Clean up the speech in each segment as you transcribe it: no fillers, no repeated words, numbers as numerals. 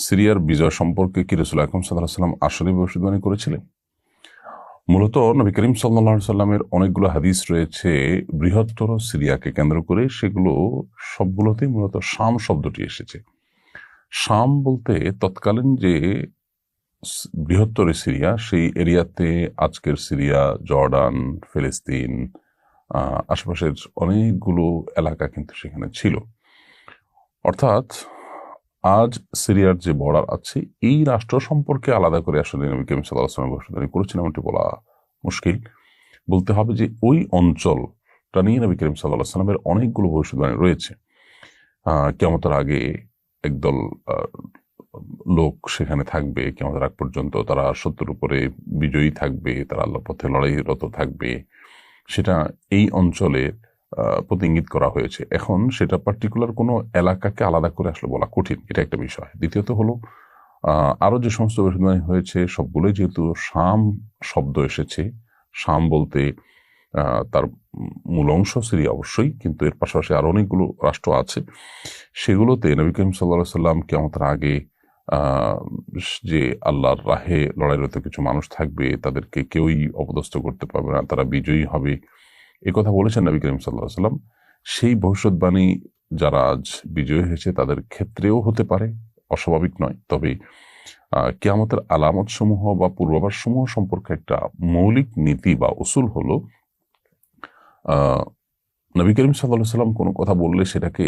সিরিয়ার বিজয় সম্পর্কে কি রাসূল আকরাম সাল্লাল্লাহু আলাইহি ওয়াসাল্লাম আসলে ভবিষ্যদ্বাণী করেছিলেন? মূলত নবী করিম সাল্লাল্লাহু আলাইহি সাল্লামের অনেকগুলো হাদিস রয়েছে বৃহত্তর সিরিয়াকে কেন্দ্র করে। সেগুলো সবগুলোতেই মূলত শাম শব্দটি এসেছে। শাম বলতে তৎকালীন যে বৃহত্তর সিরিয়া, সেই এরিয়াতে আজকের সিরিয়া, জর্ডান, ফিলিস্তিন, আশেপাশের অনেকগুলো এলাকা কিন্তু সেখানে ছিল। অর্থাৎ আজ সিরিয়ার যে বর্ডার আছে, এই রাষ্ট্র সম্পর্কে আলাদা করে আসলে নবী করিম সাল্লাল্লাহু আলাইহি ওয়াসাল্লাম ভবিষ্যদ্বাণী করেছিলেন এমনটি বলা মুশকিল। বলতে হবে যে ওই অঞ্চলটা নিয়ে নবী করিম সাল্লাল্লাহু আলাইহি ওয়াসাল্লামের অনেকগুলো ভবিষ্যদ্বাণী রয়েছে। কিয়ামতের আগে একদল লোক সেখানে থাকবে, কিয়ামতের আগ পর্যন্ত তারা সত্যের উপরে বিজয়ী থাকবে, তারা আল্লাহর পথে লড়াইরত থাকবে। সেটা এই অঞ্চলের প্রতি ইঙ্গিত করা হয়েছে। এখন সেটা পার্টিকুলার কোনো এলাকাকে আলাদা করে আসলে বলা কঠিন, এটা একটা বিষয়। দ্বিতীয়ত হলো আরো যে সমস্ত ভবিষ্যদ্বাণী হয়েছে সবগুলোই যেহেতু শাম শব্দ এসেছে, শাম বলতে তার মূল অংশ সিরিয়া অবশ্যই, কিন্তু এর পাশাপাশি আরো অনেকগুলো রাষ্ট্র আছে। সেগুলোতে নবী করিম সাল্লাল্লাহু আলাইহি ওয়াসাল্লাম কিয়ামতের আগে যে আল্লাহর রাহে লড়াইরত কিছু মানুষ থাকবে, তাদেরকে কেউই অপদস্থ করতে পারবে না, তারা বিজয়ী হবে, এ কথা বলেছেন নবী করিম সাল্লাল্লাহু আলাইহি ওয়াসাল্লাম। সেই ভবিষ্যদ্বাণী যারা আজ বিজয়ী হয়েছে তাদের ক্ষেত্রেও হতে পারে, অস্বাভাবিক নয়। তবে কিয়ামতের আলামত সমূহ বা পূর্বাভাস সমূহ সম্পর্কে একটা মৌলিক নীতি বা উসুল হলো, নবী করিম সাল্লাল্লাহু আলাইহি ওয়াসাল্লাম কোনো কথা বললে সেটাকে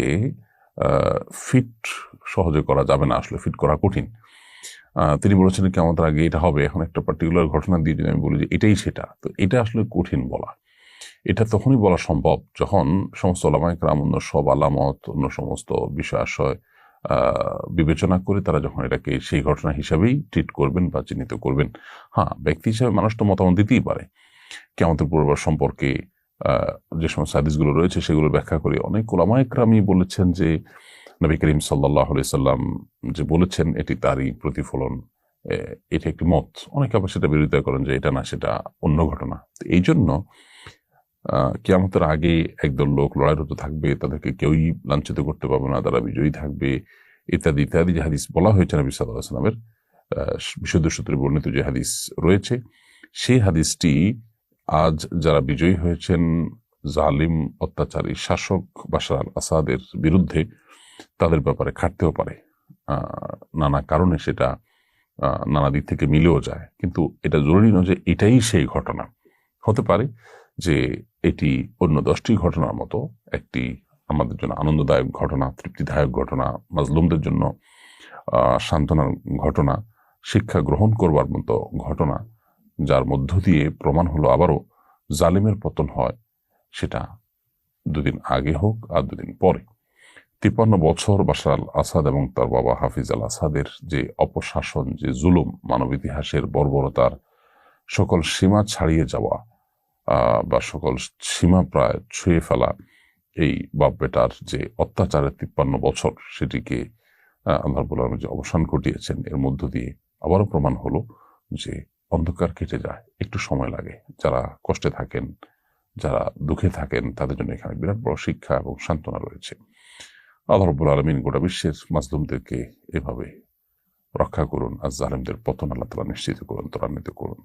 ফিট সহজে করা যাবে না, আসলে ফিট করা কঠিন। তিনি বলেছেন কিয়ামতের আগে এটা হবে, এখন একটা পার্টিকুলার ঘটনা দিয়ে যদি আমি বলি যে এটাই সেটা, তো এটা আসলে কঠিন বলা। এটা তখনই বলা সম্ভব যখন সমস্ত ওলামায়ে কেরাম অন্য সব আলামত, অন্য সমস্ত বিষয় আশয় বিবেচনা করে তারা যখন এটাকে সেই ঘটনা হিসাবেই ট্রিট করবেন বা চিহ্নিত করবেন। হ্যাঁ, ব্যক্তি হিসাবে মানুষ তো মতামত দিতেই পারে। কিয়ামতের পূর্বাভাস সম্পর্কে যে সমস্ত হাদিসগুলো রয়েছে সেগুলো ব্যাখ্যা করে অনেক ওলামায়ে কেরামই বলেছেন যে নবী করিম সাল্লাল্লাহু আলাইহি সাল্লাম যে বলেছেন এটি তারই প্রতিফলন। এটা একটি মত। অনেকে আবার সেটা বিরোধিতা করেন যে এটা না, সেটা অন্য ঘটনা। তো এই জন্য কিয়ামতের আগে একদল লোক লড়াইরত থাকবে, তাদেরকে কেউই লাঞ্ছিত করতে পারবে না, তারা বিজয়ী থাকবে, ইত্যাদি ইত্যাদি যে হাদিস বলা হয়েছে নবী সাল্লাল্লাহু আলাইহি সাল্লামের বিশুদ্ধ সূত্রে বর্ণিত যে হাদিস রয়েছে, সেই হাদিসটি আজ যারা বিজয়ী হয়েছেন জালিম অত্যাচারী শাসক বাশার আল আসাদের বিরুদ্ধে, তাদের ব্যাপারে খাটতেও পারে। নানা কারণে সেটা নানা দিক থেকে মিলেও যায়, কিন্তু এটা জরুরি নয় যে এটাই সেই ঘটনা। হতে পারে যে এটি অন্য 10টি ঘটনার মতো একটি আমাদের জন্য আনন্দদায়ক ঘটনা, তৃপ্তিদায়ক ঘটনা, মাজলুমদের জন্য সান্ত্বনার ঘটনা, শিক্ষা গ্রহণ করবার মতো ঘটনা, যার মধ্য দিয়ে প্রমাণ হলো আবারও জালিমের পতন হয়, সেটা দুদিন আগে হোক আর দুদিন পরে। 53 বছর বাশার আল আসাদ এবং তার বাবা হাফিজ আল আসাদের যে অপশাসন, যে জুলুম, মানব ইতিহাসের বর্বরতার সকল সীমা ছাড়িয়ে যাওয়া বা সকল সীমা প্রায় ছুঁয়ে ফেলা এই বাপ বেটার যে অত্যাচারের 53 বছর, সেটিকে আল্লাহ রাব্বুল আলামিন যে অবসান ঘটিয়েছেন, এর মধ্য দিয়ে আবারও প্রমাণ হলো যে অন্ধকার কেটে যায়, একটু সময় লাগে। যারা কষ্টে থাকেন, যারা দুঃখে থাকেন, তাদের জন্য এখানে বিরাট বড় শিক্ষা এবং সান্ত্বনা রয়েছে। আল্লাহ রাব্বুল আলামিন গোটা বিশ্বের মাজলুমদেরকে এভাবে রক্ষা করুন, আর জালিমদের পতন আল্লাহ তাআলা নিশ্চিত করুন, ত্বরান্বিত করুন।